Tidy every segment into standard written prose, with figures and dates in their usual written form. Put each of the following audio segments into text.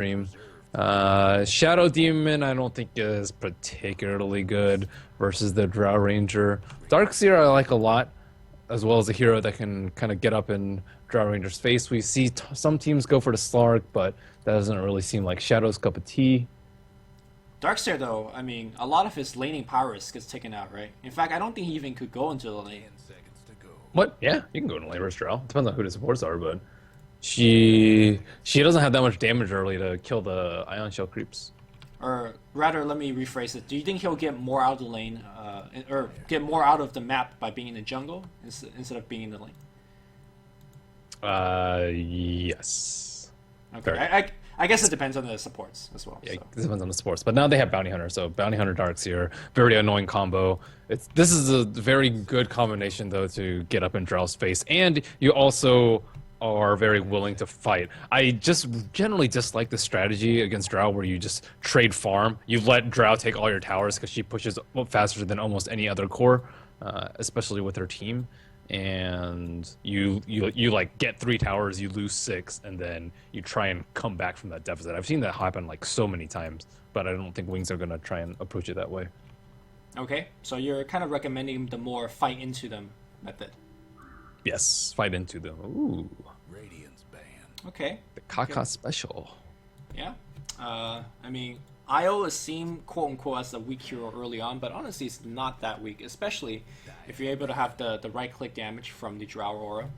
Dream. Shadow Demon, I don't think is particularly good versus the Drow Ranger. Darkseer I like a lot, as well as a hero that can kind of get up in Drow Ranger's face. We see some teams go for the Slark, but that doesn't really seem like Shadow's cup of tea. Darkseer, though, I mean, a lot of his laning powers gets taken out, right? In fact, I don't think he even could go into the lane. What? Yeah, you can go to lane versus Drow. Depends on who the supports are, but she doesn't have that much damage early to kill the Ion Shell creeps. Or rather, let me rephrase it. Do you think he'll get more out of the lane, or get more out of the map by being in the jungle instead of being in the lane? Yes. Okay, I guess it depends on the supports as well. Yeah, So. it depends on the sports. But now they have Bounty Hunter, so Bounty Hunter Darkseer, very annoying combo. This is a very good combination though to get up in Drow's face, and you also are very willing to fight. I just generally dislike the strategy against Drow where you just trade farm. You let Drow take all your towers because she pushes faster than almost any other core, especially with her team. And you like get 3 towers, you lose 6, and then you try and come back from that deficit. I've seen that happen like so many times, but I don't think Wings are gonna try and approach it that way. Okay, so you're kind of recommending the more fight into them method. Yes, fight into them. Ooh, Okay. the Kaka Okay. special. Yeah. I mean, Io is seen quote unquote as a weak hero early on, but honestly, it's not that weak, especially if you're able to have the right click damage from the Drow Aura.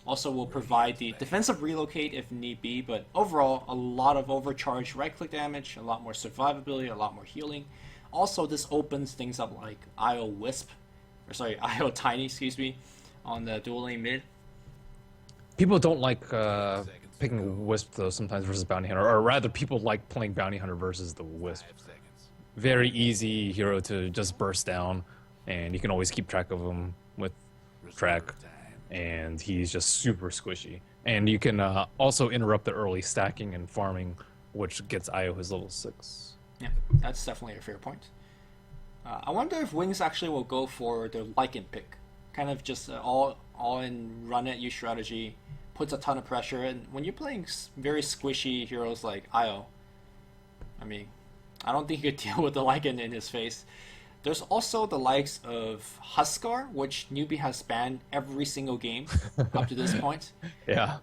Also, will provide the defensive relocate if need be, but overall, a lot of overcharged right click damage, a lot more survivability, a lot more healing. Also, this opens things up like Io Wisp, or sorry, Io Tiny, excuse me, on the dual lane mid. People don't like picking Wisp though sometimes versus Bounty Hunter, or rather, people like playing Bounty Hunter versus the Wisp. Very easy hero to just burst down, and you can always keep track of him with track, and he's just super squishy. And you can also interrupt the early stacking and farming, which gets Io his level 6. Yeah, that's definitely a fair point. I wonder if Wings actually will go for the Lycan pick. Kind of just all in run at you strategy, puts a ton of pressure, and when you're playing very squishy heroes like Io, I mean, I don't think he could deal with the Lycan in his face. There's also the likes of Huskar, which NewBee has banned every single game up to this point. Yeah.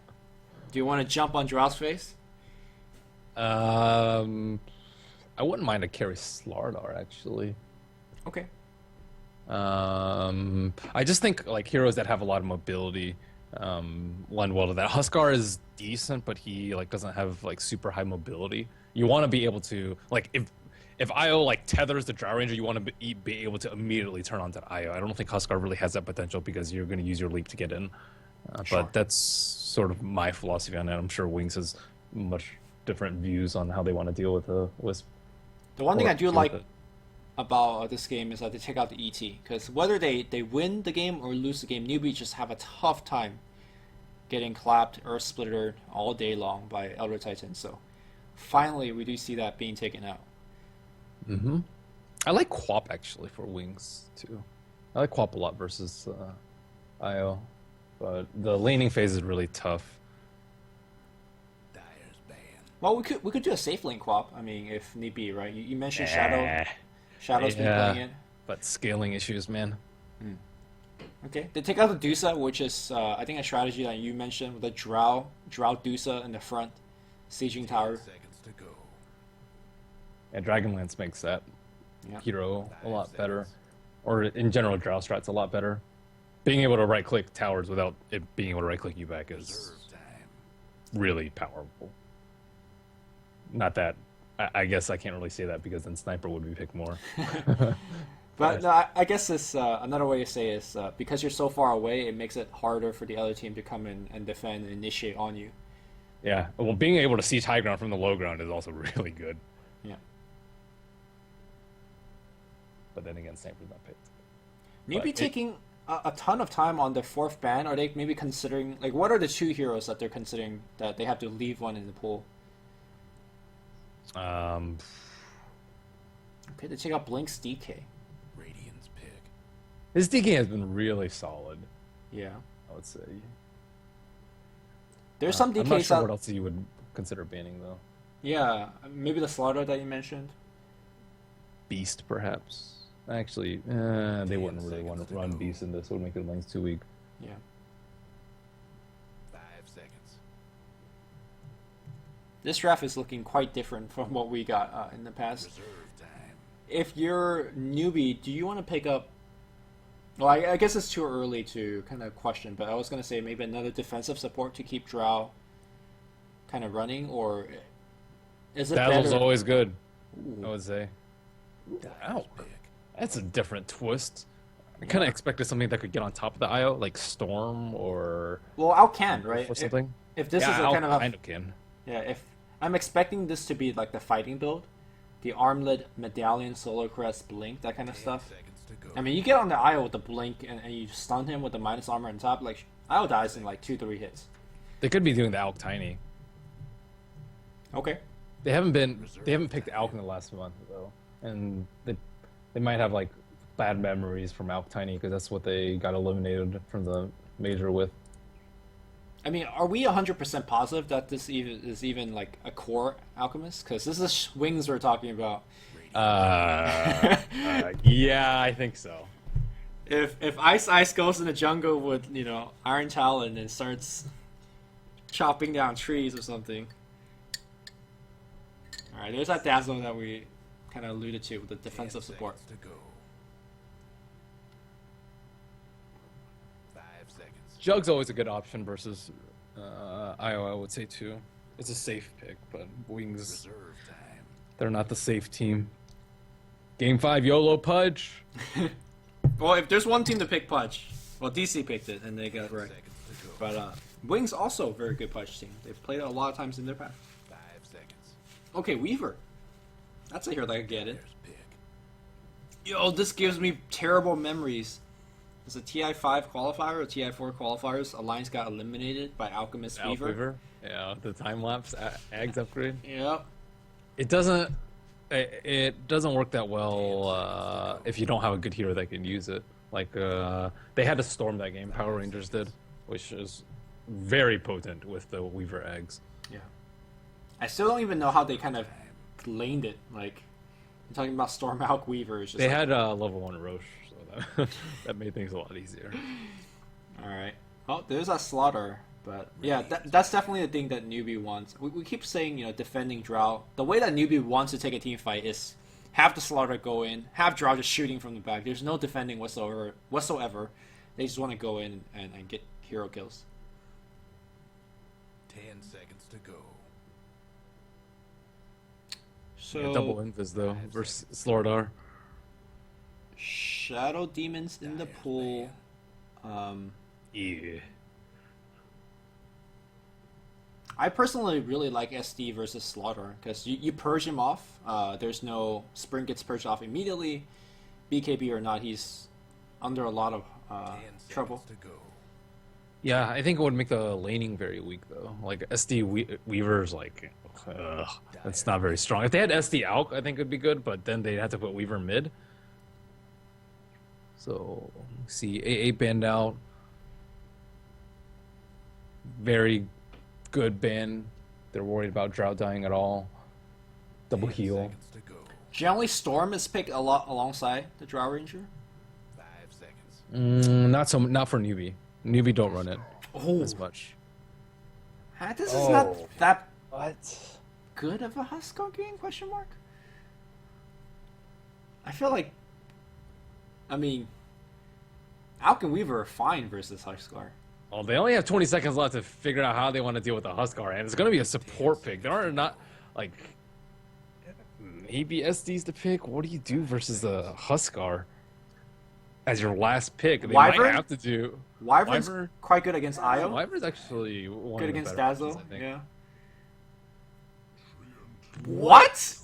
Do you want to jump on Drow's face? I wouldn't mind a carry Slardar actually. Okay. I just think like heroes that have a lot of mobility lend well to that. Huskar is decent, but he like doesn't have like super high mobility. You want to be able to like if Io like tethers the Drow Ranger, you want to be able to immediately turn on to Io. I don't think Huskar really has that potential because you're going to use your leap to get in. Sure. But that's sort of my philosophy on it. I'm sure Wings has much different views on how they want to deal with the Wisp. The one thing I do deal like with it. about this game is that they take out the ET, because whether they win the game or lose the game, newbies just have a tough time getting clapped or splittered all day long by Elder Titan. So finally, we do see that being taken out. Mm-hmm. I like Quap actually for Wings too. I like Quap a lot versus Io, but the laning phase is really tough. Well, we could do a safe lane quap. I mean, if need be, right? You mentioned Shadow. Shadow's been Yeah, playing it. but scaling issues, man. Okay, they take out the Dusa, which is I think a strategy that you mentioned with the Drow Dusa in the front, sieging tower. Yeah, Dragonlance makes that Yeah. hero a lot better, or in general, Drow strat's a lot better. Being able to right-click towers without it being able to right-click you back is really powerful. Not that I guess I can't really say that because then Sniper would be picked more. But no, I guess this another way to say is because you're so far away, it makes it harder for the other team to come in and defend and initiate on you. Yeah, well, being able to siege high ground from the low ground is also really good. Yeah. But then again, Sniper's not picked. Maybe taking a ton of time on the 4th ban. Are they maybe considering, like, what are the 2 heroes that they're considering that they have to leave one in the pool? Um, Okay, they take out Blink's DK. his DK has been really solid, Yeah. I would say. There's some I'm not DKs sure out. what else you would consider banning though. Yeah, maybe the Slaughter that you mentioned. Beast, perhaps. Actually, they wouldn't really want to run Beast in this. It would make their lanes too weak. Yeah. 5 seconds. This draft is looking quite different from what we got in the past. Reserve time. If you're newbie, do you want to pick up? Well, I guess it's too early to kind of question, but I was gonna say maybe another defensive support to keep Drow kind of running, or is it Dazzle's better? always good, Ooh. I would say. Ow. Pick. That's a different twist. I kind of expected something that could get on top of the IO, like Storm or Well, Al can, right? or something. If this yeah, is a I'll kind of a, kind of can. yeah, if I'm expecting this to be like the fighting build, the armlet, medallion, solar crest, blink, that kind of 10 stuff. seconds to go. I mean, you get on the IO with the blink and you stun him with the minus armor on top, like IO dies in like 2-3 hits. They could be doing the Alk Tiny. Okay. They haven't picked Alk in the last month though, and they might have like bad memories from Alk Tiny because that's what they got eliminated from the major with. I mean, are we 100% positive that this is even like a core alchemist? Because this is wings we're talking about. Yeah, I think so. If Ice goes in the jungle with Iron Talon and starts chopping down trees or something. All right, there's that Dazzle that we kind of alluded to with the 10 defensive support. seconds to go. 5 seconds. Jug's always a good option versus IO, I would say too. It's a safe pick, but Wings, Reserve time. they're not the safe team. Game 5, YOLO Pudge. Well, if there's one team to pick Pudge, well, DC picked it and they got it right. Seconds to go. But Wings also a very good Pudge team. They've played it a lot of times in their past. 5 seconds. Okay, Weaver. That's a hero that I get it. There's pick. Yo, this gives me terrible memories. It's a TI5 qualifier or TI4 qualifiers. Alliance got eliminated by Alchemist Alk Weaver. Weaver. Yeah, the time lapse Ags upgrade. Yep. It doesn't work that well if you don't have a good hero that can use it. Like they had to storm that game. Power Rangers did, which is very potent with the Weaver eggs. Yeah. I still don't even know how they kind of laned it. Like, I'm talking about Storm Alk Weaver. It's just They like, had level 1 Roche, so that, that made things a lot easier. all right. Oh, there's a Slaughter. But yeah, that's definitely the thing that newbie wants. We keep saying, defending Drow. The way that newbie wants to take a team fight is have the Slaughter go in, have Drow just shooting from the back. There's no defending whatsoever. They just want to go in and get hero kills. 10 seconds to go. So Yeah, double invis though versus Slordar. Shadow Demons in the pool. Yeah. I personally really like SD versus Slaughter because you purge him off. There's no Spring gets purged off immediately. BKB or not, he's under a lot of 10 trouble. seconds to go. Yeah, I think it would make the laning very weak though. Like SD Weaver's like, that's not very strong. If they had SD Alk, I think it'd be good, but then they'd have to put Weaver mid. So see, AA banned out. Very good ban. They're worried about Drought dying at all. Double 10 heal. seconds to go. Generally, Storm is picked a lot alongside the Drow Ranger. 5 seconds. Not for newbie. Newbie don't run it Oh, as much. this is not that What? good of a Huskar game? Question mark. I feel like, I mean, Alk and Weaver are fine versus Huskar. Well, they only have 20 seconds left to figure out how they want to deal with the Huskar, and it's going to be a support pick. There are not, like, maybe SDs to pick. What do you do versus the Huskar as your last pick? They Wyvern? might have to do. Wyvern's Wyvern? quite good against Io. Wyvern's actually one Good of the against better options, Dazzle. I think. Yeah. What?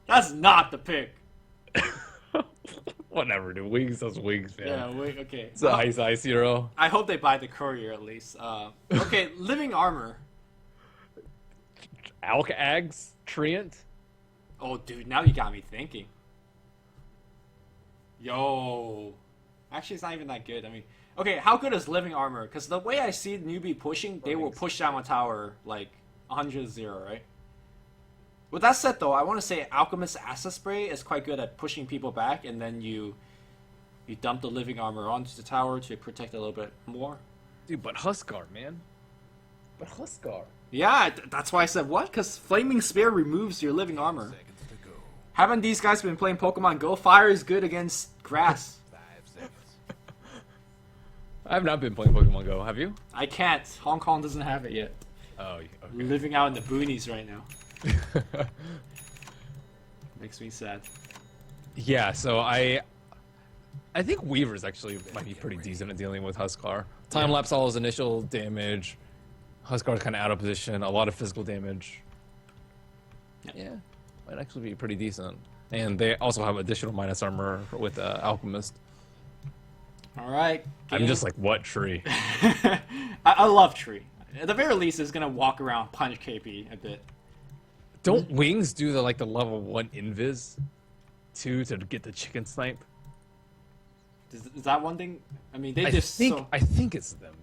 That's not the pick. Whatever, dude. Wings, those wings, man. Yeah, wait, okay. It's a ice hero. I hope they buy the courier at least. Okay, living armor. Alk Ags, Treant. Oh, dude, now you got me thinking. Yo. Actually, it's not even that good. I mean, Okay, how good is living armor? Because the way I see NewBee pushing, they will push down a tower like 100-0, right? With that said, though, I want to say Alchemist Acid Spray is quite good at pushing people back, and then you dump the living armor onto the tower to protect a little bit more. Dude, but Huskar, man. But Huskar. Yeah, that's why I said what? Because Flaming Spear removes your living armor. Seconds to go. Haven't these guys been playing Pokemon Go? Fire is good against grass. 5 seconds. I have not been playing Pokemon Go. Have you? I can't. Hong Kong doesn't have it yet. Oh, okay. Living out in the boonies right now. Makes me sad. Yeah, so I think Weaver's actually might be pretty decent at dealing with Huskar. Time lapse all his initial damage. Huskar's kind of out of position. A lot of physical damage. Yeah, might actually be pretty decent. And they also have additional minus armor with Alchemist. All right. I'm just like, what tree? I love Tree. At the very least, it's gonna walk around, punch KP a bit. Don't Wings do the like the level 1 invis too to get the chicken snipe? Is that one thing? I mean, they I just think so... I think it's them.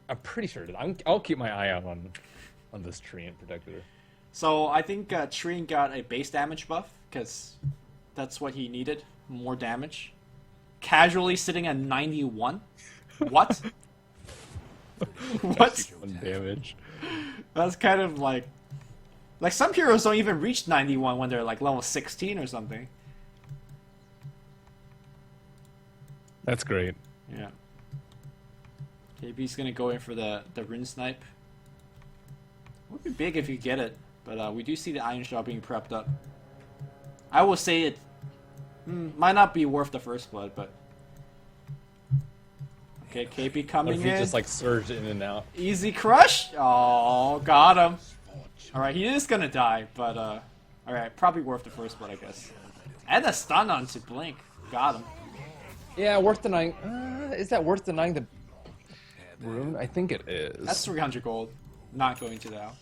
I'm pretty sure. I'll keep my eye out on this tree and protector. So I think Tree got a base damage buff because that's what he needed, more damage. Casually sitting at 91. What? What? 1 damage. That's kind of like some heroes don't even reach 91 when they're like level 16 or something. That's great. Yeah. KB's gonna go in for the Rin Snipe. Would be big if you get it, but we do see the Iron Shot being prepped up. I will say it might not be worth the first blood, but okay, KP What coming if he in. just like surged in and out? Easy crush. Oh, got him. All right, he is gonna die, but all right, probably worth the first blood, I guess. And a stun onto Blink. Got him. Yeah, worth denying. Is that worth denying the rune? I think it is. That's 300 gold. Not going to the Alch.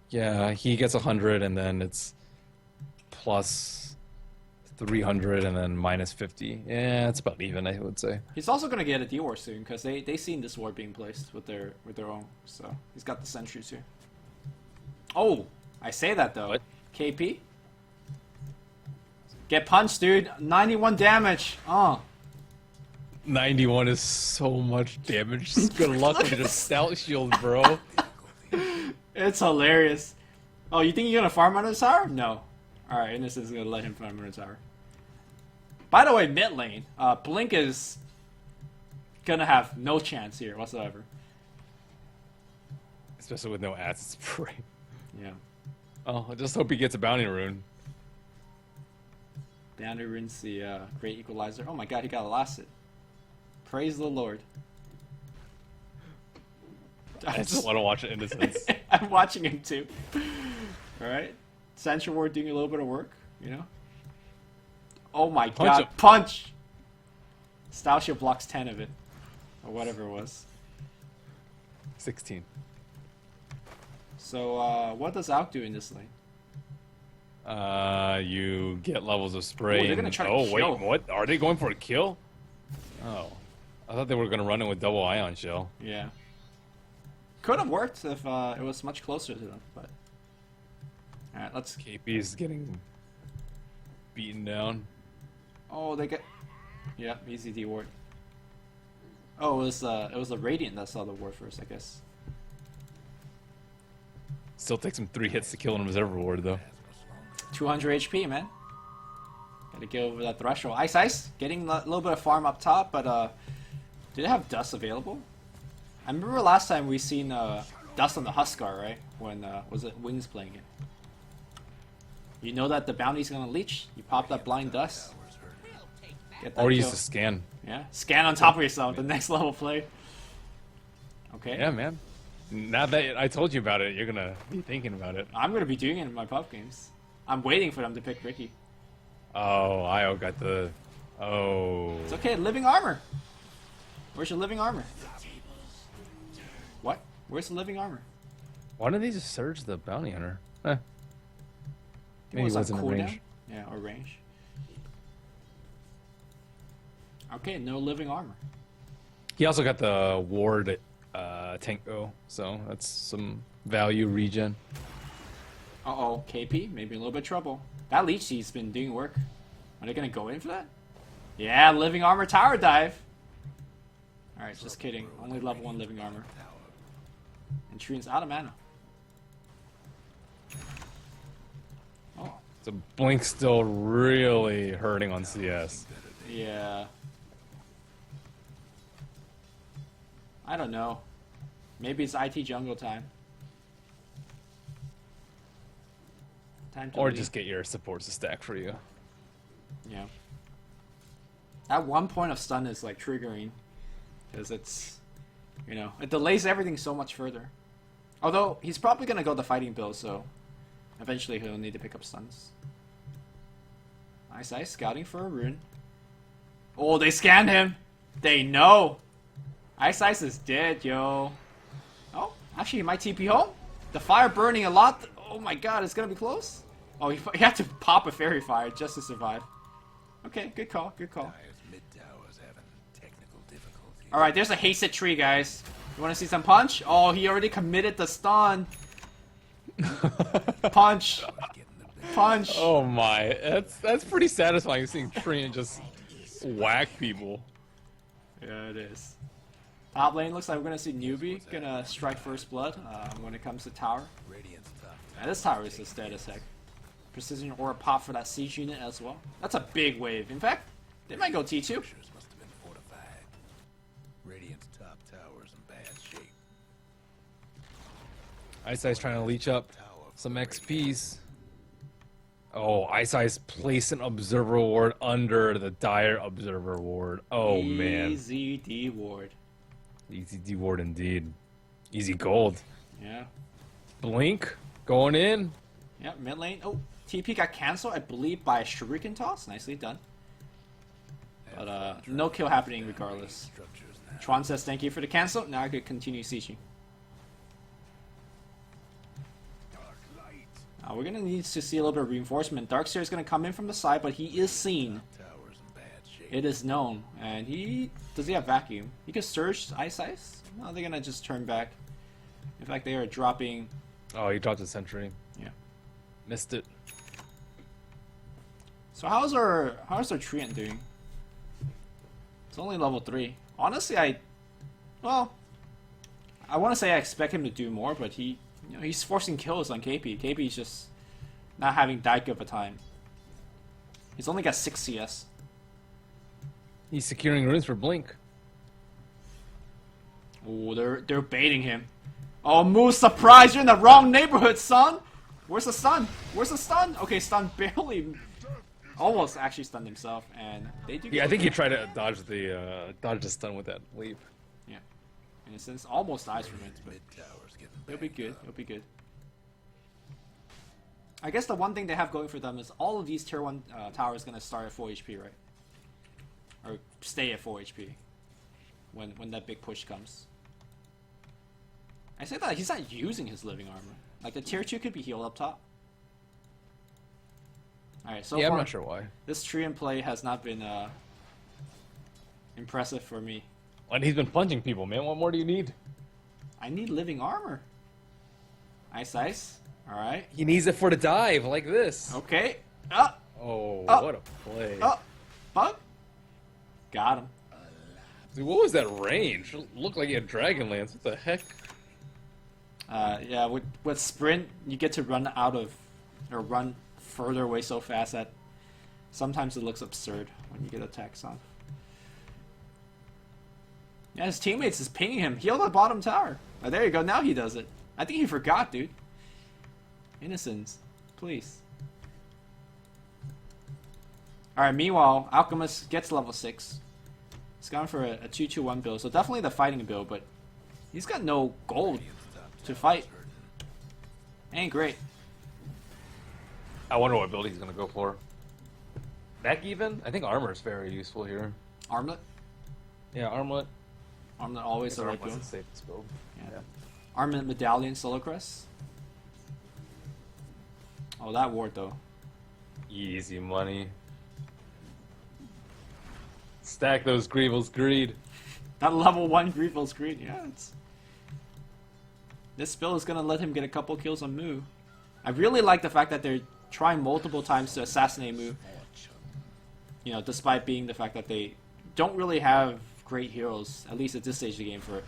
Yeah, he gets 100 and then it's plus 300 and then minus 50. Yeah, it's about even, I would say. He's also gonna get a D-War soon because they seen this ward being placed with their own. So he's got the sentries here. Oh, I say that though. What? KP, get punched, dude. 91 damage. Oh, 91 is so much damage. Good luck with your stout shield, bro. it's hilarious. Oh, you think you're gonna farm under the tower? No. All right, Innocent's gonna let him farm under the tower. By the way, mid lane, Blink is gonna have no chance here whatsoever. Especially with no acid spray. Yeah. Oh, I just hope he gets a bounty rune. Boundary Rune's the great equalizer. Oh my god, he got elasted. Praise the Lord. I just want to watch Innocence. I'm watching him too. Alright. Sentry Ward doing a little bit of work, you know? Oh my god, him. punch! Style Shield blocks 10 of it. Or whatever it was. 16. So, what does Alk do in this lane? You get levels of spray. Ooh, they're gonna and... try to oh, kill. wait, what? Are they going for a kill? Oh. I thought they were going to run in with double ion shell. Yeah. Could have worked if it was much closer to them, but... Alright, let's... KP's getting beaten down. Oh, they get... Yeah, easy D ward. Oh, it was the Radiant that saw the ward first, I guess. Still takes him 3 hits to kill an observer ward, though. 200 HP, man. Gotta get over that threshold. Ice Ice, getting a little bit of farm up top, but do they have Dust available? I remember last time we seen Dust on the Huskar, right? When was it Wings playing it? You know that the bounty's gonna leech. You pop that blind Dust. Get that Or kill. use the scan. Yeah, scan on top of yourself. The next level play. Okay. Yeah, man. Now that I told you about it, you're gonna be thinking about it. I'm gonna be doing it in my pub games. I'm waiting for them to pick Ricky. Oh, Io got the... Oh. It's okay, living armor. Where's your living armor? What? Where's the living armor? Why didn't they just surge the bounty hunter? Eh. I think Maybe it was he on wasn't in cooldown. range. Yeah, or range. Okay, no living armor. He also got the ward tango, so that's some value regen. Uh-oh, KP, maybe a little bit of trouble. That Leech Seed's been doing work. Are they gonna go in for that? Yeah, living armor tower dive. Alright, just kidding. Only level 1 living armor. And Treant's out of mana. Oh, So Blink's still really hurting on CS. yeah. I don't know. Maybe it's IT jungle time. Time to Or leave. just get your supports to stack for you. Yeah. That 1 point of stun is like triggering. Because it's, you know, it delays everything so much further. Although, he's probably going to go the fighting build, so eventually he'll need to pick up stuns. Nice Ice, scouting for a rune. Oh, they scanned him! They know! Ice Ice is dead, yo. Oh, actually he might TP home. The fire burning a lot. Oh my god, it's going to be close. Oh, he had to pop a fairy fire just to survive. Okay, good call, good call. Dire's mid tower's having technical difficulties. Alright, there's a hasted tree, guys. You want to see some punch? Oh, he already committed the stun. Punch. Getting the Punch. Oh my, that's pretty satisfying seeing Treant just whack people. Yeah, it is. Top lane looks like we're going to see NewBee gonna strike first blood when it comes to tower. Radiant's top Yeah, this tower is just dead as heck. Precision or pop for that siege unit as well. That's a big wave. In fact, they might go T2. structures must have been fortified. Radiant's top tower's in bad shape. Ice Ice trying to leech up some XPs. Oh, Ice Ice placed an observer ward under the dire observer ward. Oh man. Easy D ward. Easy D ward indeed. Easy gold. Yeah. Blink going in. Yeah, mid lane. Oh, TP got cancelled, I believe, by a Shuriken toss. Nicely done. But no kill happening regardless. Structures now. Tron says thank you for the cancel. Now I could continue sieging. Dark light. We're gonna need to see a little bit of reinforcement. Darkseer is gonna come in from the side, but he is seen. Tower's in bad shape. It is known, and he does he have vacuum? He could surge Ice Ice. No, they're gonna just turn back. In fact, they are dropping. Oh, he dropped a sentry. Yeah. Missed it. So how's our Treant doing? It's only level 3. Honestly, I want to say I expect him to do more, but he's forcing kills on KP. KP's just not having that good of a time. He's only got 6 CS. He's securing runes for Blink. Oh, they're baiting him. Oh, Moose, surprise! You're in the wrong neighborhood, son. Where's the stun? Where's the stun? Okay, stun barely, almost actually stunned himself, and they do. Yeah, I think he tried to dodge the stun with that leap. Yeah, in a sense, almost dies from it, but Mid tower's getting it'll be banged good. up. It'll be good. I guess the one thing they have going for them is all of these tier 1 towers gonna start at 4 HP, right? Or stay at 4 HP when that big push comes. I say that he's not using his living armor. Like the tier 2 could be healed up top. Alright, so Yeah, I'm far not sure why. this tree and play has not been impressive for me. And he's been punching people, man. What more do you need? I need living armor. Ice Ice. Alright. He needs it for the dive, like this. Okay. Oh, Oh. what a play. Bug. Got him. Dude, what was that range? It looked like he had Dragon Lance. What the heck? Yeah, with sprint, you get to run out of, or run further away so fast that sometimes it looks absurd when you get attacks on. Yeah, his teammates is pinging him. Heal the bottom tower. Oh, there you go. Now he does it. I think he forgot, dude. Innocence. Please. Alright, meanwhile, Alchemist gets level 6. He's gone for a 2-2-1 build, so definitely the fighting build, but he's got no gold to fight. Ain't great. I wonder what build he's gonna go for. Back even? I think armor is very useful here. Armlet? Yeah, armlet. Armlet always the right Armlet's build. the safest build. Yeah. Armlet Medallion Solo Crest. Oh, that ward though. Easy money. Stack those Greevil's greed. That level 1 Grievel's greed, yeah. This spell is gonna let him get a couple kills on Mu. I really like the fact that they're trying multiple times to assassinate Mu. You know, despite being the fact that they don't really have great heroes, at least at this stage of the game for it.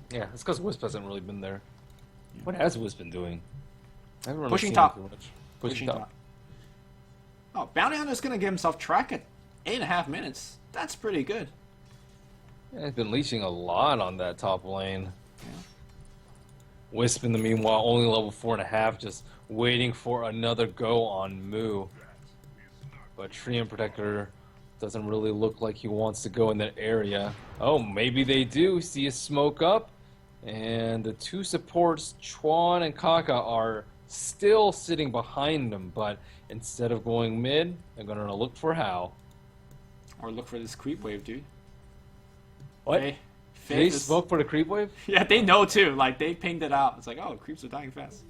Yeah, it's because Wisp hasn't really been there. What has Wisp been doing? I haven't really Pushing seen top. him too much. Pushing top. Oh, Bounty Hunter's gonna give himself track at 8.5 minutes. That's pretty good. Yeah, he's been leeching a lot on that top lane. Yeah. Wisp, in the meanwhile, only level 4.5, just waiting for another go on Mu. But Treant Protector doesn't really look like he wants to go in that area. Oh, maybe they do. See a smoke up. And the two supports, Chuan and Kaka, are still sitting behind them. But instead of going mid, they're going to look for Hao. Or look for this creep wave, dude. What? Faye They is- smoke for the creep wave? Yeah, they know too. Like, they pinged it out. It's like, oh, creeps are dying fast.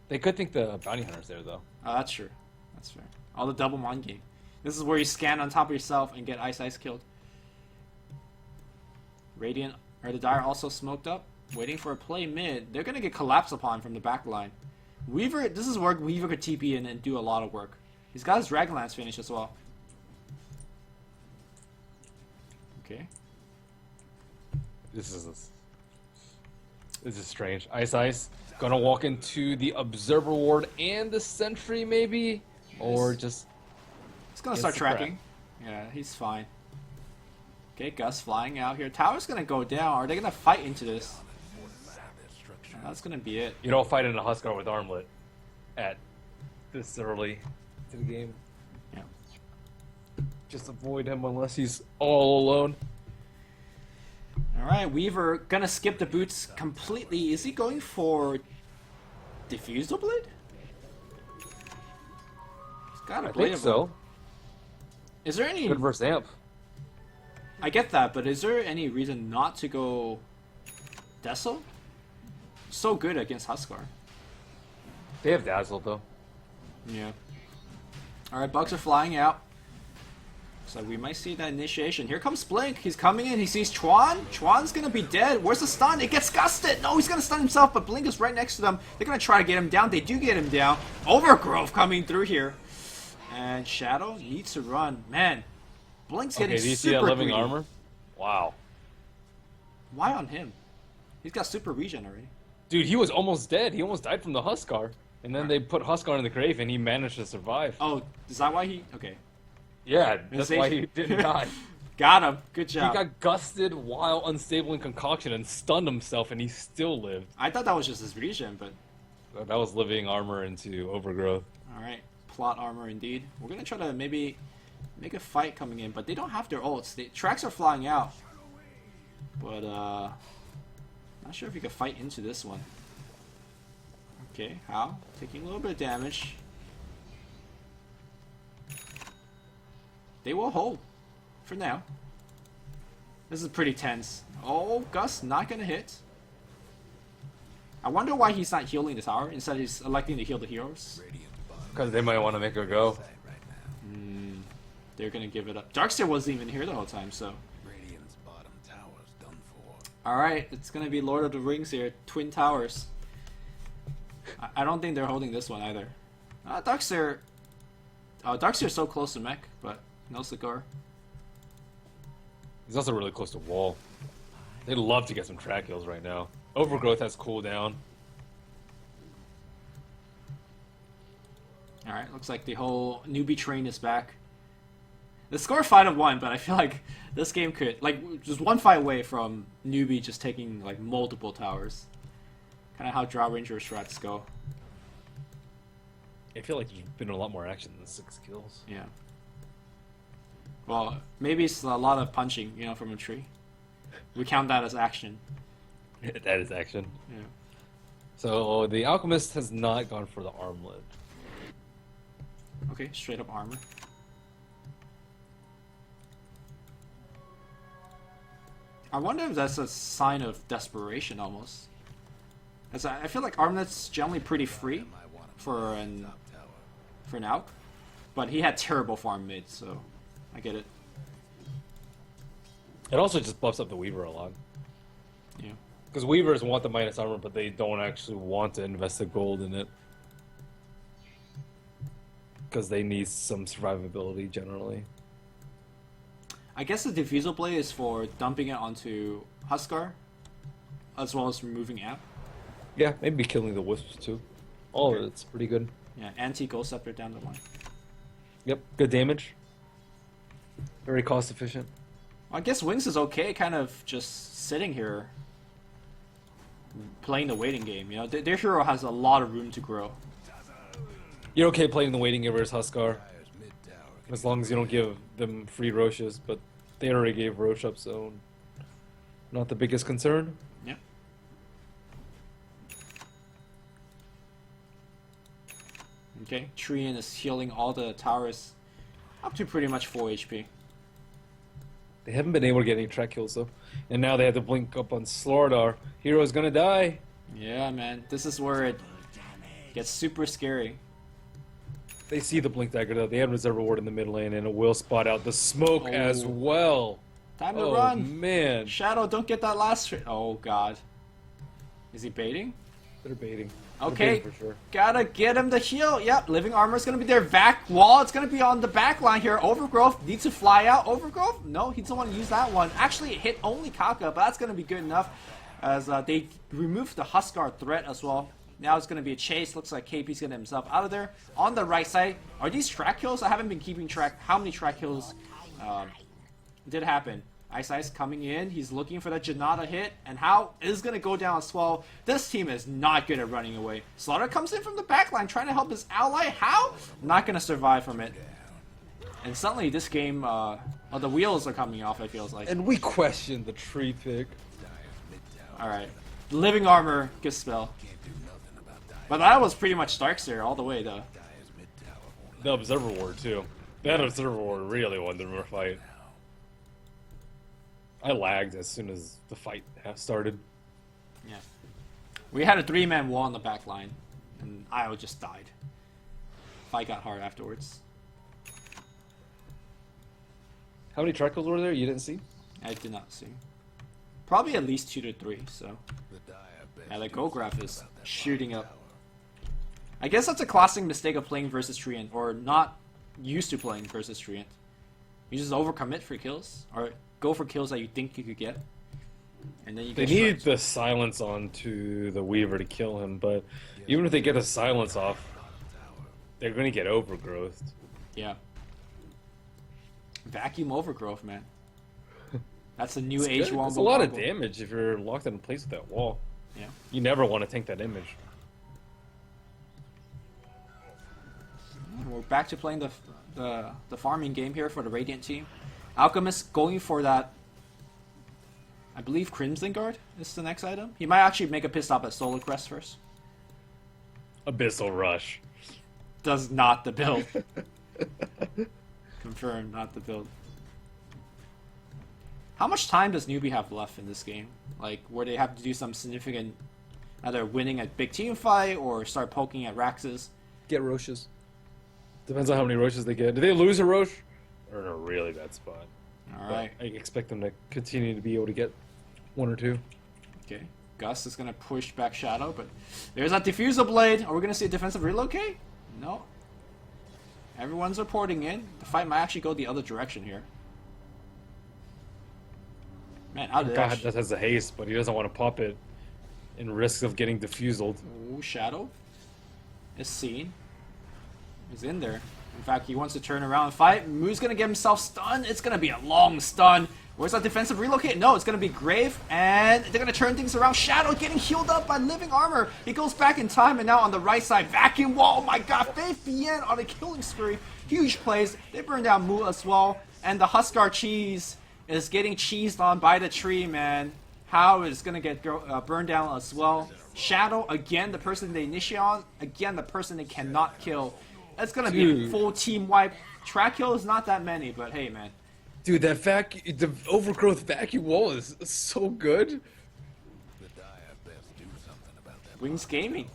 They could think the bounty hunter's there, though. Oh, that's true. That's fair. All the double mind game. This is where you scan on top of yourself and get Ice killed. Radiant, or the Dire also smoked up, waiting for a play mid. They're gonna get collapsed upon from the back line. Weaver, this is where Weaver could TP in and do a lot of work. He's got his Dragonlance finish as well. Okay. This is strange. Ice gonna walk into the Observer Ward and the Sentry, maybe? Or just... He's gonna Gets start the crack. tracking. Yeah, he's fine. Okay, Gus flying out here. Tower's gonna go down. Are they gonna fight into this? That's gonna be it. You don't fight in a Huskar with Armlet at this early to the game. Yeah. Just avoid him unless he's all alone. Alright, Weaver gonna skip the boots completely. Is he going for Diffusal Blade? He's got a I blade think of so. Is there any... Good versus Amp. I get that, but is there any reason not to go Deso? So good against Huskar. They have Dazzle, though. Yeah. Alright, Bugs are flying out. So we might see that initiation. Here comes Blink. He's coming in. He sees Chuan. Chuan's gonna be dead. Where's the stun? It gets gusted. No, he's gonna stun himself, but Blink is right next to them. They're gonna try to get him down. They do get him down. Overgrowth coming through here. And Shadow needs to run. Man, Blink's Okay, getting do you see that super living greedy. armor? Wow. Why on him? He's got super regen already. Dude, he was almost dead. He almost died from the Huskar. And then they put Huskar in the grave and he managed to survive. Oh, is that why he... Okay. Yeah, that's why he didn't die. Got him. Good He job. got gusted while unstable in concoction and stunned himself and he still lived. I thought that was just his regen, but... That was living armor into overgrowth. Alright, plot armor indeed. We're gonna try to maybe make a fight coming in, but they don't have their ults. The tracks are flying out. But, not sure if you can fight into this one. Okay, how? Taking a little bit of damage. They will hold. For now. This is pretty tense. Oh, Gus not gonna hit. I wonder why he's not healing the tower. Instead he's electing to heal the heroes. Because they might want to make a go. They're gonna give it up. Darkseer wasn't even here the whole time, so. Radiant's bottom tower's done for. Alright, it's gonna be Lord of the Rings here. Twin Towers. I don't think they're holding this one either. Darkseer. Oh, Darkseer's so close to mech, but no Cigar. He's also really close to wall. They'd love to get some track kills right now. Overgrowth has cooldown. Alright, looks like the whole NewBee train is back. The score 5-1, but I feel like this game could, like, just one fight away from NewBee just taking, like, multiple towers. Kind of how Drow Ranger strats go. I feel like there's been a lot more action than 6 kills. Yeah. Well, maybe it's a lot of punching, you know, from a tree. We count that as action. That is action. Yeah. So the Alchemist has not gone for the armlet. Okay, straight up armor. I wonder if that's a sign of desperation almost. As I feel like armlet's generally pretty free for an Alch, but he had terrible farm mid, so I get it. It also just buffs up the Weaver a lot. Yeah. Because Weavers want the minus armor, but they don't actually want to invest the gold in it. Because they need some survivability generally. I guess the Diffusal Blade is for dumping it onto Huskar, as well as removing Amp. Yeah, maybe killing the Wisps too. All of it's pretty good. Yeah, Anti-Ghost Scepter down the line. Yep, good damage. Very cost efficient. I guess Wings is okay, kind of just sitting here, playing the waiting game. You know, their hero has a lot of room to grow. You're okay playing the waiting game versus Huskar, as long as you don't give them free Roches, but they already gave Roche up, so not the biggest concern. Yeah. Okay, Treant is healing all the towers up to pretty much full HP. They haven't been able to get any track kills though, and now they have to blink up on Sloradar. Hero's gonna die. Yeah, man, this is where it gets super scary. They see the blink dagger though. They have Reserve Ward in the mid lane, and it will spot out the smoke as well. Time to Oh run! man, Shadow, don't get that last oh god. Is he baiting? they're baiting. They're Okay, baiting for sure. gotta get him the heal. Yep, Living Armor is gonna be there. Vac Wall, it's gonna be on the back line here. Overgrowth needs to fly out. Overgrowth? No, he doesn't want to use that one. Actually, it hit only Kaka, but that's gonna be good enough as they removed the Huskar threat as well. Now it's gonna be a chase. Looks like KP's getting himself out of there. On the right side, are these track kills? I haven't been keeping track how many track kills did happen. Ice coming in, he's looking for that Janata hit, and how is going to go down as well. This team is not good at running away. Slaughter comes in from the backline trying to help his ally. How? Not going to survive from it. And suddenly this game, the wheels are coming off, it feels like. And we question the tree pick. Alright. Living Armor, good spell. But that was pretty much Starkster all the way though. The Observer Ward too. That Observer Ward really won the fight. I lagged as soon as the fight started. Yeah. We had a 3-man wall on the back line, and Io just died. Fight got hard afterwards. How many track kills were there? You didn't see? I did not see. Probably at least 2 to 3, so. Yeah, the gold graph is shooting up. I guess that's a classic mistake of playing versus Treant, or not used to playing versus Treant. You just overcommit for kills, or go for kills that you think you could get, and then you They get need striked. the silence onto the Weaver to kill him, but even if they get a silence off, they're going to get overgrowth. Yeah. Vacuum overgrowth, man. That's a new It's age good. wombo. It's a lot of combo. damage if you're locked in place with that wall. Yeah. You never want to tank that image. We're back to playing the farming game here for the Radiant team. Alchemist going for that. I believe Crimson Guard is the next item. He might actually make a pit stop at Solar Crest first. Abyssal Rush. Does not the build. Confirmed, not the build. How much time does NewBee have left in this game? Like, where they have to do some significant, either winning a big team fight or start poking at Raxes? Get Roches. Depends on how many Roches they get. Do they lose a Roche? They're in a really bad spot. Alright. But I expect them to continue to be able to get one or two. Okay. Gus is going to push back Shadow, but there's that Diffusal Blade. Are we going to see a defensive relocate? No. Everyone's reporting in. The fight might actually go the other direction here. Man, how did God, that... that has a haste, but he doesn't want to pop it in risk of getting diffuseled. Ooh, Shadow is seen. He's in there. In fact, he wants to turn around and fight. Moo's going to get himself stunned. It's going to be a long stun. Where's that defensive relocate? No, it's going to be Grave, and they're going to turn things around. Shadow getting healed up by Living Armor. He goes back in time, and now on the right side, Vacuum Wall. Oh my god, Faith Bien on a killing spree. Huge plays. They burn down Moo as well, and the Huskar cheese is getting cheesed on by the tree, man. How is going to get burned down as well. Shadow, again, the person they initiate on. Again, the person they cannot kill. It's going to be a full team wipe. Track kill is not that many, but hey, man. Dude, the overgrowth vacuum wall is so good. Wings Gaming.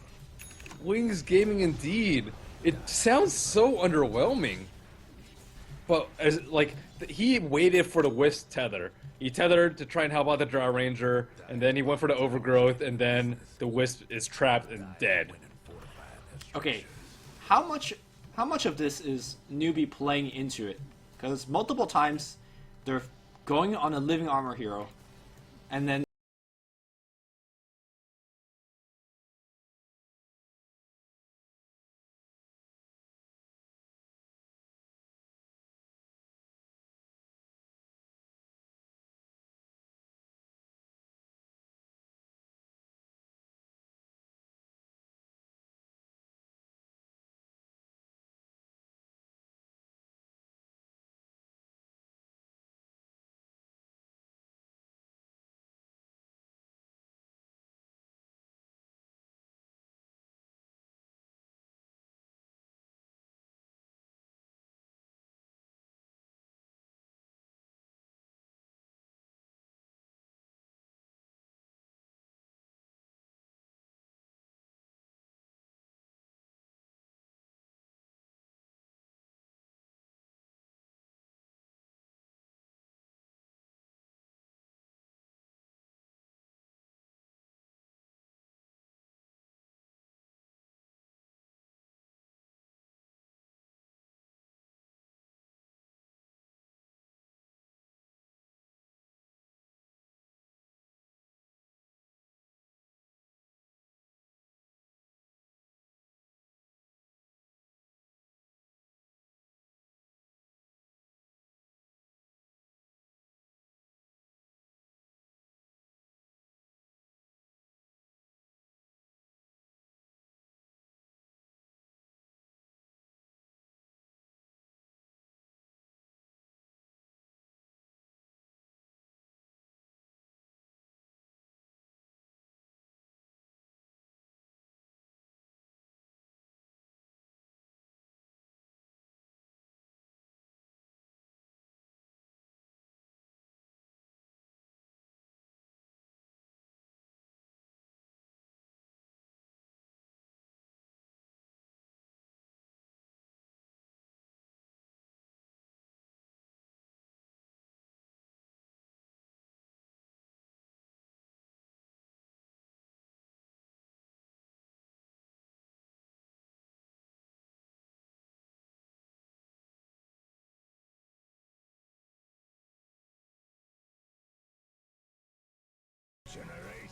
Wings Gaming indeed. It sounds so underwhelming. But he waited for the Wisp tether. He tethered to try and help out the Drow Ranger, and then he went for the Overgrowth, and then the Wisp is trapped and dead. Okay, how much of this is NewBee playing into it? Because multiple times they're going on a living armor hero, and then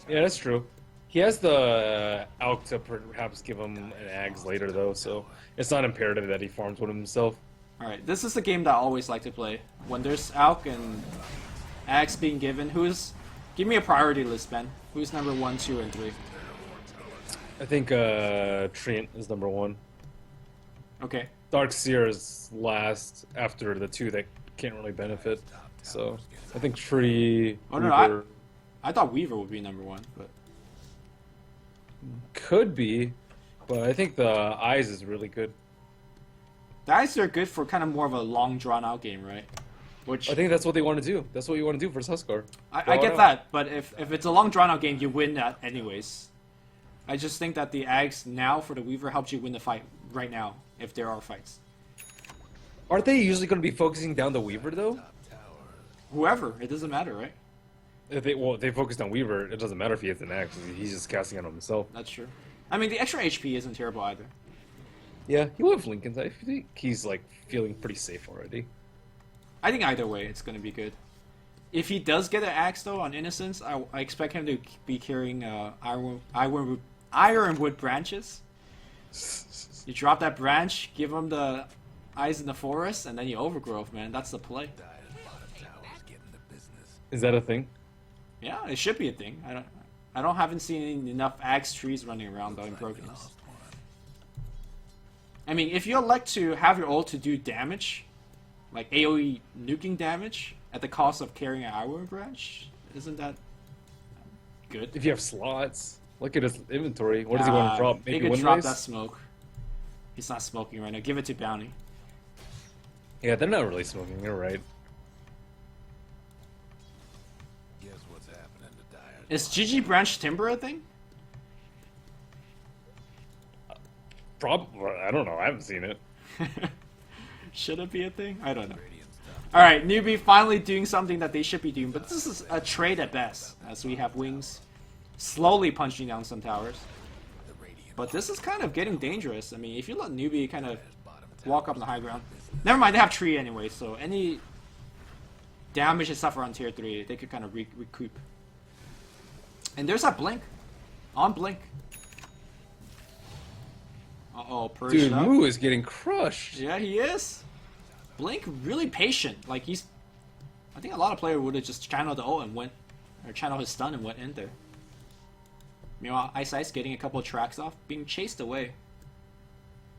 Yeah, that's true. He has the Alk to perhaps give him an Ags later, though, so it's not imperative that he farms one himself. alright, this is the game that I always like to play. When there's Alk and Axe being given, give me a priority list, Ben. Who's number 1, 2, and 3? I think Treant is number 1. Okay. Darkseer is last after the 2 that can't really benefit. So I think Tree. Oh no, I thought Weaver would be number 1, but could be, but I think the Eyes is really good. the Eyes are good for kind of more of a long drawn out game, right? Which I think that's what they want to do. That's what you want to do for Huskar. I get that, but if it's a long drawn out game, you win that anyways. I just think that the Ags now for the Weaver helps you win the fight right now, if there are fights. Aren't they usually going to be focusing down the Weaver though? Whoever, it doesn't matter, right? If they focused on Weaver, it doesn't matter if he hits an axe. He's just casting it on himself. That's true. I mean, the extra HP isn't terrible either. Yeah, he will have Lincoln's. I think he's like feeling pretty safe already. I think either way, it's going to be good. If he does get an axe though on Innocence, I expect him to be carrying ironwood branches. You drop that branch, give him the Eyes in the Forest, and then you overgrowth, man. That's the play. Is that a thing? Yeah, it should be a thing. Haven't seen enough axe trees running around though in pro games. I mean, if you elect to have your ult to do damage, like AoE nuking damage, at the cost of carrying an ironwood branch, isn't that good? If you have slots, look at his inventory. What does he want to drop? He Maybe could drop Windlace? that smoke. He's not smoking right now. Give it to Bounty. Yeah, they're not really smoking. You're right. Guess what's happening to Dire? Is GG Branch Timber a thing? Probably. I don't know. I haven't seen it. Should it be a thing? I don't know. Radiant's Alright, NewBee finally doing something that they should be doing, but this is a trade at best, as we have Wings slowly punching down some towers. But this is kind of getting dangerous. I mean, if you let NewBee kind of walk up on the high ground. Never mind, they have tree anyway, so any damage they suffer on tier 3, they could kind of recoup. And there's that blink. On blink. Uh-oh, purged Dude, up. Moo is getting crushed. Yeah, he is. Blink really patient. Like he's, I think a lot of players would have just channeled the ult and went, or channeled his stun and went in there. Meanwhile, Ice getting a couple of tracks off, being chased away.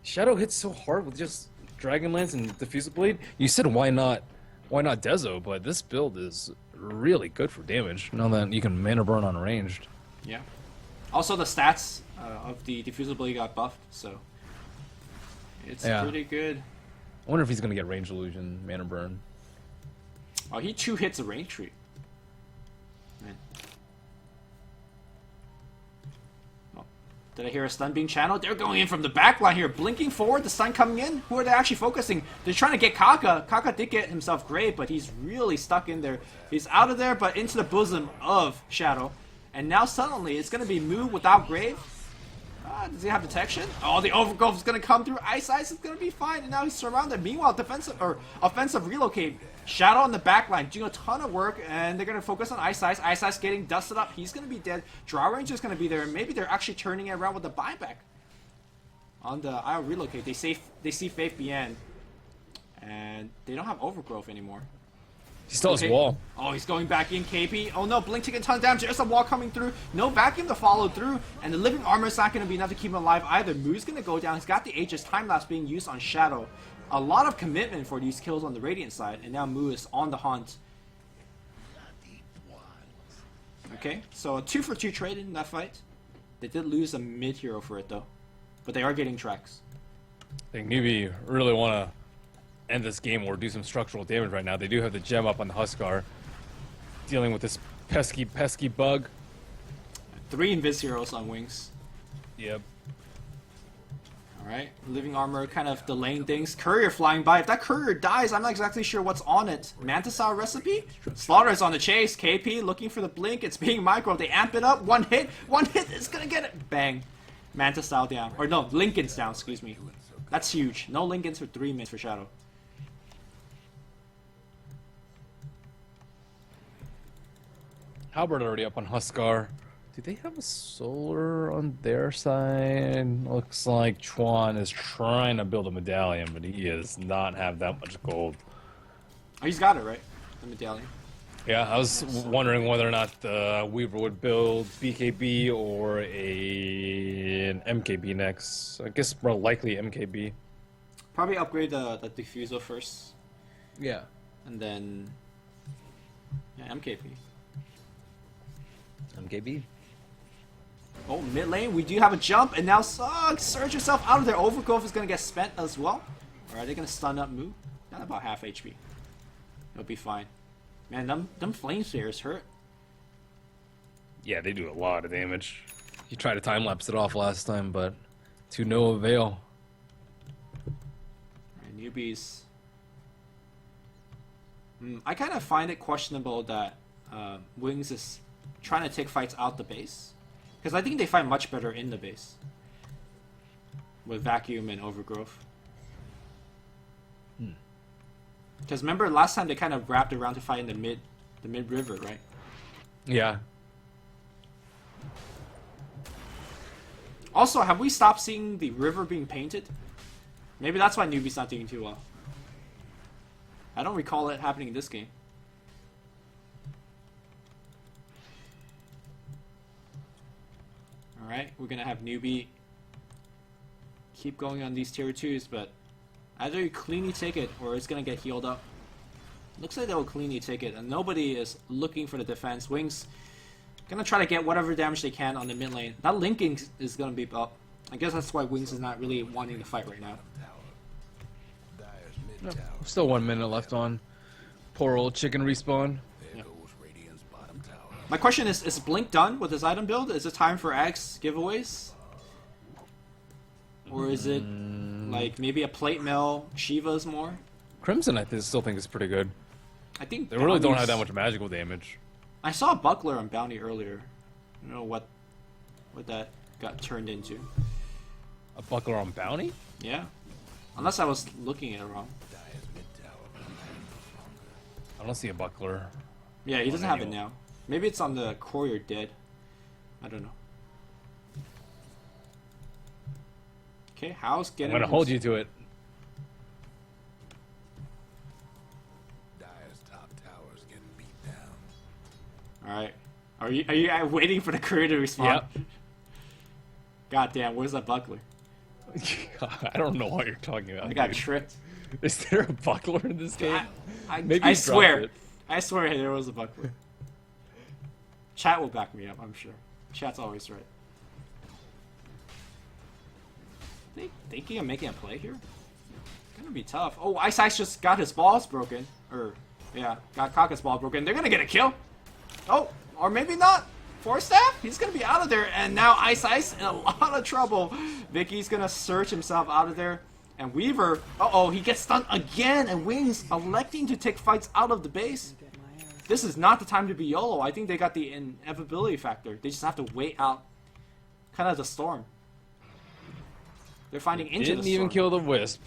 Shadow hits so hard with just Dragon Lance and Diffusal Blade. You said why not Dezo, but this build is really good for damage. Now that you can mana burn on ranged. Yeah. Also, the stats of the Diffusal Blade got buffed, so it's pretty good. I wonder if he's gonna get range illusion, mana burn. Oh, he 2 hits a range tree. Man. Oh, did I hear a stun being channeled? They're going in from the back line here, blinking forward, the stun coming in. Who are they actually focusing? They're trying to get Kaka. Kaka did get himself great, but he's really stuck in there. He's out of there, but into the bosom of Shadow. And now suddenly, it's going to be Moo without Grave. Does he have detection? Oh, the overgrowth is going to come through. Ice is going to be fine, and now he's surrounded. Meanwhile, defensive or offensive relocate. Shadow on the back line doing a ton of work, and they're going to focus on Ice. Ice getting dusted up. He's going to be dead. Draw Ranger is going to be there, and maybe they're actually turning it around with the buyback. On the IO relocate, they see Faith Bien, and they don't have overgrowth anymore. He still has wall. Oh, he's going back in, KP. Oh no, Blink taking a ton of damage. There's a wall coming through. No vacuum to follow through. And the living armor is not going to be enough to keep him alive either. Moo's going to go down. He's got the Aegis time lapse being used on Shadow. A lot of commitment for these kills on the Radiant side. And now Moo is on the hunt. Okay, so a 2-for-2 trade in that fight. They did lose a mid hero for it though. But they are getting tracks. I think NewBee really want to end this game or do some structural damage right now. They do have the gem up on the Huskar, dealing with this pesky bug. 3 Invis heroes on Wings. Yep. Alright, living armor kind of delaying things. Courier flying by. If that courier dies, I'm not exactly sure what's on it. Mantisaur recipe? Slaughter is on the chase. KP looking for the blink. It's being micro. They amp it up. One hit is gonna get it. Bang. Mantisaur down. Or no, Lincoln's down, excuse me. That's huge. No Lincolns for 3 minutes for Shadow. Halberd already up on Huskar. Do they have a solar on their side? Looks like Chuan is trying to build a medallion, but he does not have that much gold. Oh, he's got it, right? The medallion. Yeah, I was wondering whether or not Weaver would build BKB or an MKB next. I guess more likely MKB. Probably upgrade the diffuser first. Yeah. And then... yeah, MKB. MKB. Oh, mid lane, we do have a jump, and now Surge yourself out of there. Overgrowth is going to get spent as well. Or are they going to stun up Moo? Not about half HP. It'll be fine. Man, them flame spheres hurt. Yeah, they do a lot of damage. He tried to time-lapse it off last time, but to no avail. And NewBees. I kind of find it questionable that Wings is trying to take fights out the base. Because I think they fight much better in the base. With Vacuum and Overgrowth. Because remember last time they kind of wrapped around to fight in the mid river, right? Yeah. Also, have we stopped seeing the river being painted? Maybe that's why NewBee's not doing too well. I don't recall it happening in this game. Alright, we're gonna have NewBee keep going on these tier 2s, but either you cleanly take it or it's gonna get healed up. Looks like they'll cleanly take it, and nobody is looking for the defense. Wings gonna try to get whatever damage they can on the mid lane. That linking is gonna be up. I guess that's why Wings is not really wanting to fight right now. No, still 1 minute left on poor old chicken respawn. My question is Blink done with his item build? Is it time for Axe giveaways? Or is it like maybe a plate mill, Shiva's more? Crimson, still think is pretty good. I think They really don't have Bounty's- that much magical damage. I saw a Buckler on Bounty earlier. I don't know what that got turned into. A buckler on bounty? Yeah. Unless I was looking at it wrong. Dire's mid tower. I don't see a buckler. Yeah, he doesn't have it anyone. now. Maybe it's on the courier dead. I don't know. Okay, how's I'm getting? gonna hold you to it. Dire's top tower's getting beat down. All right. Are you waiting for the courier to respond? Yep. God damn, where's that Buckler? I don't know what you're talking about. I got dude. tricked. Is there a buckler in this game? Maybe I you dropped swear. it. I swear there was a Buckler. Chat will back me up, I'm sure. Chat's always right. Thinking of making a play here? Gonna be tough. Oh, Ice Ice just got his balls broken. Yeah, got Kaka's ball broken. They're gonna get a kill. Oh, or maybe not. Force Staff? He's gonna be out of there, and now Ice Ice in a lot of trouble. Vicky's gonna search himself out of there. And Weaver, uh-oh, he gets stunned again, and Wings electing to take fights out of the base. This is not the time to be YOLO. I think they got the inevitability factor. They just have to wait out kind of the storm. They're finding into Didn't the even storm. kill the wisp.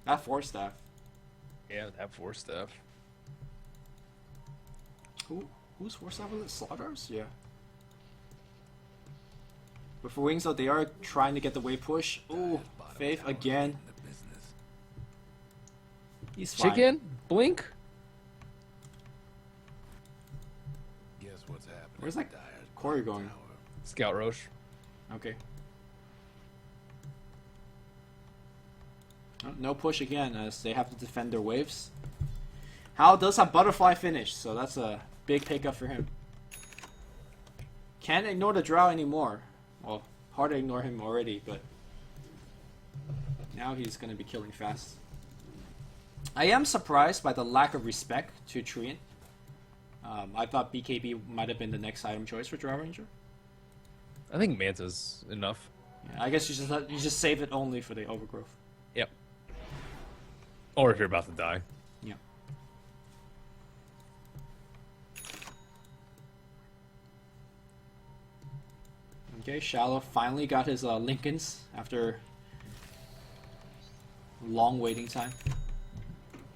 That Force Staff. Yeah, that force stuff. Who's Force Staff? Was it Slaughters? Yeah. But for Wings, though, they are trying to get the wave push. Ooh, Faith again. The business. He's fine. Chicken? Blink? Guess what's happening? Where's that Dire's Corey bottom going? tower. Scout Roche. Okay. Oh, no push again, as they have to defend their waves. Hal does have Butterfly finish, so that's a big pickup for him. Can't ignore the Drow anymore. Well, hard to ignore him already, but now he's going to be killing fast. I am surprised by the lack of respect to Treant. I thought BKB might have been the next item choice for Drow Ranger. I think Manta's enough. Yeah, I guess you just save it only for the overgrowth. Yep. Or if you're about to die. Yeah. Okay, Shallow finally got his Lincolns after long waiting time.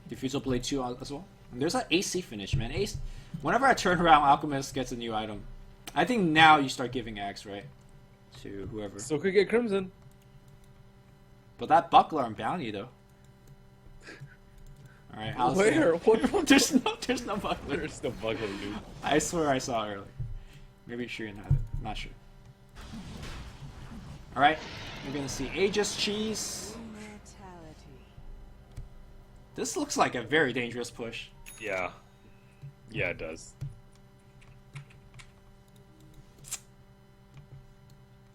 Diffusal Blade 2 as well. And there's that AC finish, man. Ace. Whenever I turn around, Alchemist gets a new item. I think now you start giving Axe, right? To whoever. Still could get Crimson. But that Buckler on Bounty, though. Alright, how's Where? What? there's no Buckler. There's no buckler, dude. I swear I saw it earlier. Maybe Shurian had it. Not sure. Alright, we're gonna see Aegis Cheese. This looks like a very dangerous push. Yeah. Yeah, it does.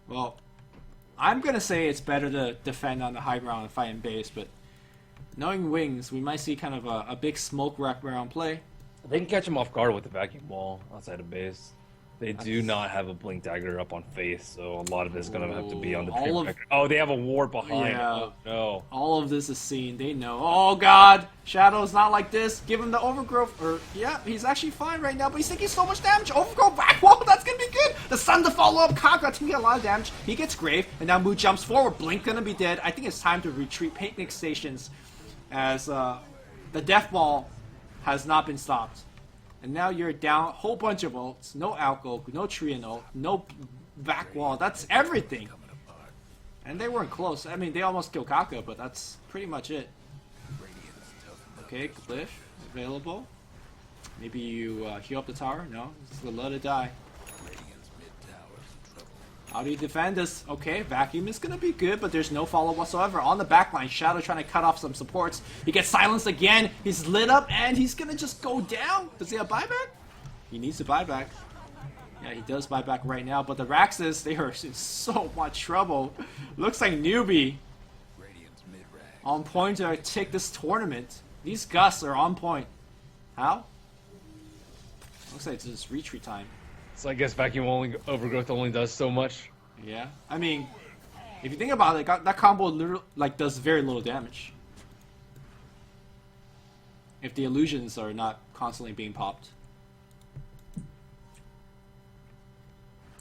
Well, I'm gonna say it's better to defend on the high ground and fight in base, but knowing Wings, we might see kind of a big smoke wrap around play. They can catch him off guard with the vacuum wall outside of base. They do That's- not have a blink dagger up on face, so a lot of it's gonna have to be on the All Dream of- Vector. Oh, they have a ward behind. Yeah. Oh, no. All of this is seen. They know. Oh god, Shadow's not like this. Give him the overgrowth. Or yeah, he's actually fine right now, but he's taking so much damage. Overgrowth back wall. That's gonna be good. The sun to follow up. Kaka to get a lot of damage. He gets grave, and now Moo jumps forward. Blink gonna be dead. I think it's time to retreat. Picnic stations, as the death ball has not been stopped, and now you're down a whole bunch of ults. No Alco, no Trian ult, no back wall. That's everything. Coming apart. And they weren't close. I mean, they almost killed Kaka, but that's pretty much it. Radiant's toughened up. Okay, Glyph available. Maybe you heal up the tower? No, just let it die. Radiant's mid tower's in trouble. How do you defend this? Okay, Vacuum is going to be good, but there's no follow whatsoever. On the backline, Shadow trying to cut off some supports. He gets silenced again. He's lit up, and he's going to just go down. Does he have buyback? He needs to buyback. Yeah, he does buyback right now, but the Raxus, they are in so much trouble. Looks like NewBee Radiant's mid rag. on point to take this tournament. These Gusts are on point. How? Looks like it's just retreat time. So I guess vacuum overgrowth only does so much. Yeah, I mean, if you think about it, that combo literally like does very little damage. if the illusions are not constantly being popped.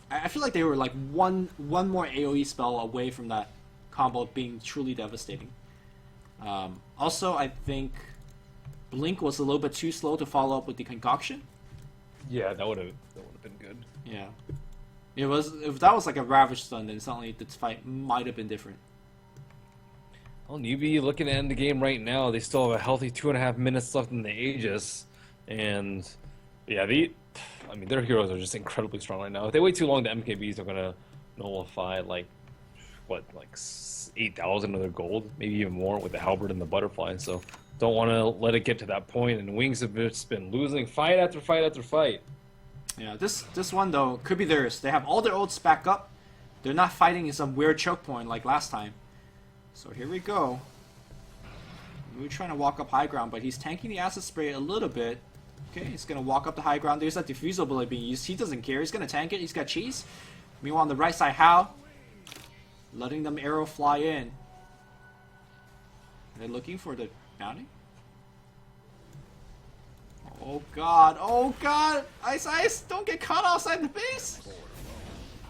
I feel like they were like one more AoE spell away from that combo being truly devastating. Also, I think Blink was a little bit too slow to follow up with the concoction. Yeah, that would have been good. Yeah, it was. If that was like a Ravage stun, then suddenly this fight might have been different. Well, NewBee looking to end the game right now. They still have a healthy 2.5 minutes left in the Aegis, and yeah, their heroes are just incredibly strong right now. If they wait too long, the MKBs are gonna nullify like 8,000 of their gold, maybe even more with the halberd and the butterfly. So don't want to let it get to that point. And Wings have just been losing fight after fight after fight. Yeah, this one though could be theirs. They have all their ults back up. They're not fighting in some weird choke point like last time. So here we go. We're trying to walk up high ground, but he's tanking the acid spray a little bit. Okay, he's gonna walk up the high ground. There's that diffusal ability being used. He doesn't care. He's gonna tank it. He's got cheese. Meanwhile, on the right side, Hao letting them arrow fly in. They're looking for the bounty. Oh god! Oh god! Ice Ice! Don't get caught outside the base!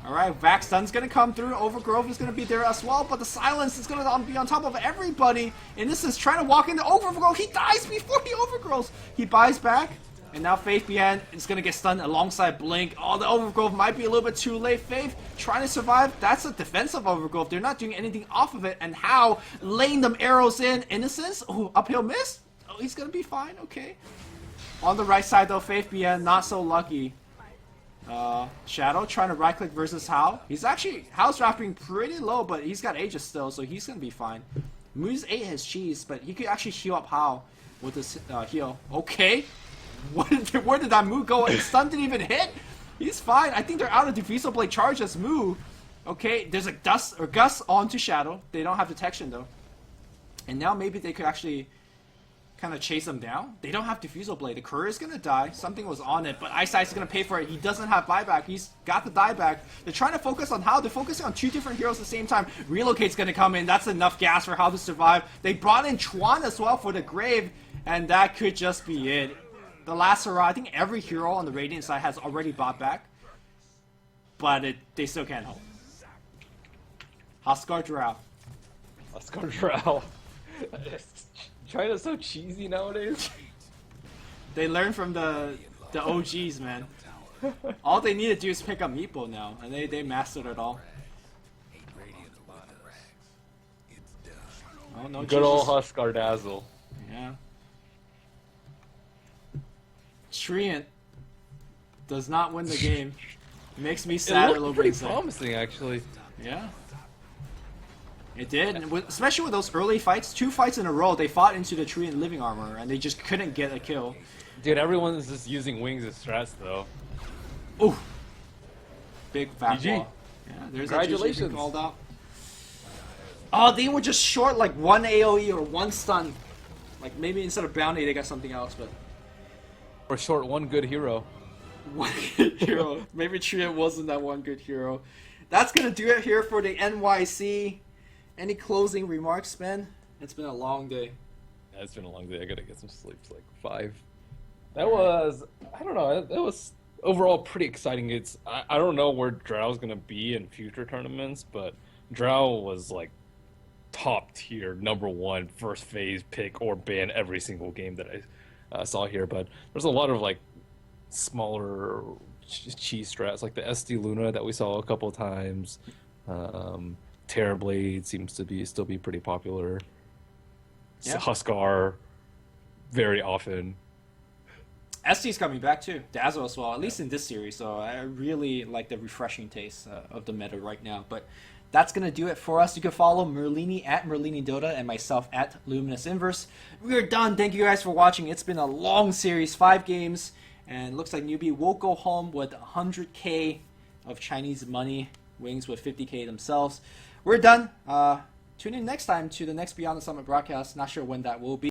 Alright, Vaxstun's gonna come through. Overgrowth is gonna be there as well, but the silence is gonna be on top of everybody. Innocent's trying to walk into Overgrowth. He dies before he overgrows. He buys back, and now Faith Bien is gonna get stunned alongside Blink. Oh, the Overgrowth might be a little bit too late. Faith trying to survive. That's a defensive Overgrowth. They're not doing anything off of it. And How laying them arrows in. Innocence. Oh, uphill miss. Oh, he's gonna be fine. Okay. On the right side though, Faith Bien not so lucky. Shadow trying to right click versus Hao. Hao's wrapping pretty low, but he's got Aegis still, so he's gonna be fine. Moose ate his cheese, but he could actually heal up Hao with this heal. Okay, where did that Moo go? His stun didn't even hit. He's fine. I think they're out of Diffusal Blade charge as Moo. Okay, there's a Gus onto Shadow. They don't have detection though, and now maybe they could actually kind of chase him down. They don't have Diffusal Blade. The courier is gonna die. Something was on it, but Ice Ice is gonna pay for it. He doesn't have buyback. He's got the dieback. They're trying to focus on How. They're focusing on two different heroes at the same time. Relocate's gonna come in. That's enough gas for How to survive. They brought in Chuan as well for the Grave, and that could just be it. The last hurrah. I think every hero on the Radiant side has already bought back, but they still can't hold. Huskar Drow. Huskar Drow. China's so cheesy nowadays. They learn from the OGs, man. All they need to do is pick up Meepo now, and they mastered it all. Oh no! Good old Huskar Dazzle. Yeah. Treant does not win the game. Makes me sad a little bit. Pretty promising, actually. Yeah. It did, and especially with those early fights. 2 fights in a row, they fought into the Treant living armor, and they just couldn't get a kill. Dude, everyone's just using Wings as strats, though. Ooh. Big fat GG. wall. Yeah, there's Congratulations. that called out. Oh, they were just short like 1 AoE or 1 stun. Like maybe instead of bounty, they got something else, but. Or short one good hero. One good hero. Maybe Treant wasn't that one good hero. That's gonna do it here for the NYC. Any closing remarks, Ben? It's been a long day. Yeah, it's been a long day. I gotta get some sleep. It's like 5. That was, I don't know, that was overall pretty exciting. I don't know where Drow's gonna be in future tournaments, but Drow was like top tier, #1 first phase pick or ban every single game that I saw here. But there's a lot of like smaller cheese strats, like the SD Luna that we saw a couple of times. Terrorblade seems to still be pretty popular. Yeah. Huskar, very often. SD's coming back too. Dazzle as well, at least in this series. So I really like the refreshing taste of the meta right now. But that's going to do it for us. You can follow Merlini at Merlini Dota and myself at Luminous Inverse. We're done. Thank you guys for watching. It's been a long series, 5 games. And looks like NewBee will go home with 100k of Chinese money. Wings with 50k themselves. We're done. Tune in next time to the next Beyond the Summit broadcast. Not sure when that will be.